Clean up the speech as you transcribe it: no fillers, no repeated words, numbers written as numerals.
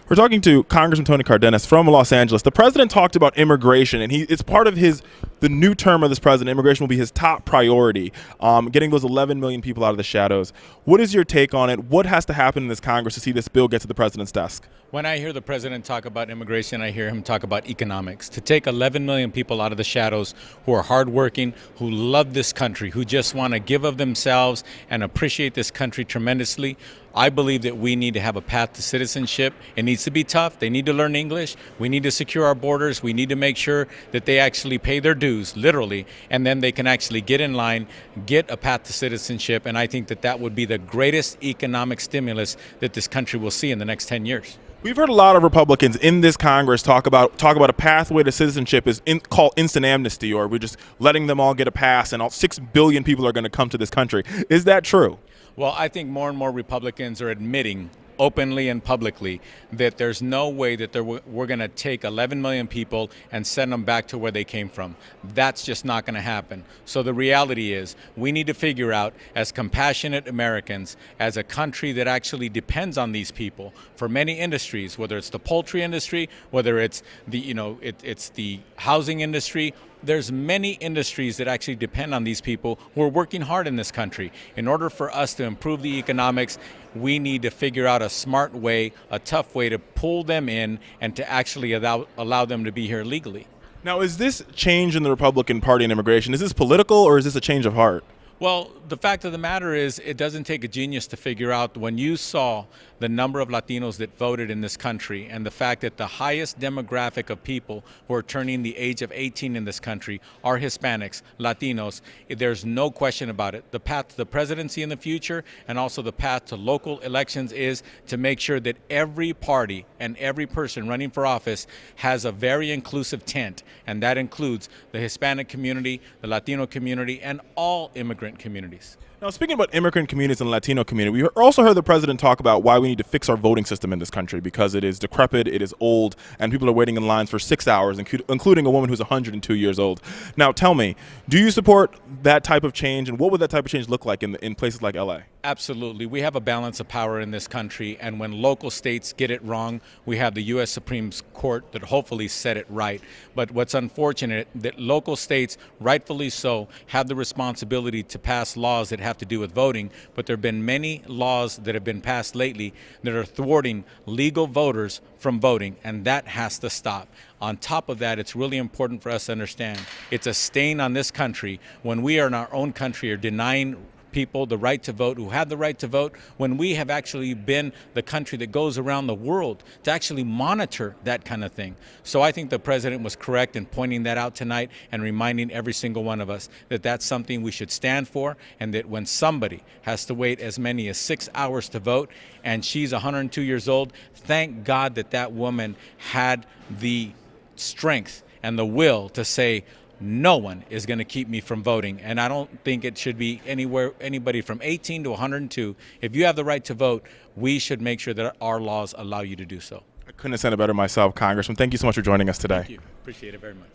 We're talking to Congressman Tony Cardenas from Los Angeles. The president talked about immigration, and it's part of the new term of this president. Immigration will be his top priority, getting those 11 million people out of the shadows. What is your take on it? What has to happen in this Congress to see this bill get to the president's desk? When I hear the president talk about immigration, I hear him talk about economics. To take 11 million people out of the shadows who are hardworking, who love this country, who just want to give of themselves and appreciate this country tremendously, I believe that we need to have a path to citizenship. It needs to be tough. They need to learn English. We need to secure our borders. We need to make sure that they actually pay their dues, literally, and then they can actually get in line, get a path to citizenship, and I think that that would be the greatest economic stimulus that this country will see in the next 10 years. We've heard a lot of Republicans in this Congress talk about a pathway to citizenship is called instant amnesty, or we're just letting them all get a pass and all 6 billion people are going to come to this country. Is that true? Well, I think more and more Republicans are admitting openly and publicly that there's no way that we're going to take 11 million people and send them back to where they came from. That's just not going to happen. So the reality is we need to figure out, as compassionate Americans, as a country that actually depends on these people for many industries, whether it's the poultry industry, whether it's the it's the housing industry. There's many industries that actually depend on these people who are working hard in this country. In order for us to improve the economics, we need to figure out a smart way, a tough way to pull them in and to actually allow them to be here legally. Now, is this change in the Republican Party in immigration, is this political or is this a change of heart? Well, the fact of the matter is it doesn't take a genius to figure out when you saw the number of Latinos that voted in this country and the fact that the highest demographic of people who are turning the age of 18 in this country are Hispanics, Latinos. There's no question about it. The path to the presidency in the future and also the path to local elections is to make sure that every party and every person running for office has a very inclusive tent, and that includes the Hispanic community, the Latino community, and all immigrant communities. Now, speaking about immigrant communities and the Latino community, we also heard the president talk about why we need to fix our voting system in this country because it is decrepit, it is old, and people are waiting in lines for 6 hours, including a woman who's 102 years old. Now, tell me, do you support that type of change, and what would that type of change look like in places like LA? Absolutely. We have a balance of power in this country, and when local states get it wrong, we have the U.S. Supreme Court that hopefully set it right. But what's unfortunate that local states, rightfully so, have the responsibility to pass laws that have to do with voting, but there have been many laws that have been passed lately that are thwarting legal voters from voting, and that has to stop. On top of that, it's really important for us to understand it's a stain on this country when we are in our own country are denying people the right to vote who have the right to vote when we have actually been the country that goes around the world to actually monitor that kind of thing. So I think the president was correct in pointing that out tonight and reminding every single one of us that that's something we should stand for, and that when somebody has to wait as many as 6 hours to vote and she's 102 years old, thank God that that woman had the strength and the will to say, no one is going to keep me from voting. And I don't think it should be anybody from 18 to 102. If you have the right to vote, we should make sure that our laws allow you to do so. I couldn't have said it better myself, Congressman. Thank you so much for joining us today. Thank you. Appreciate it very much.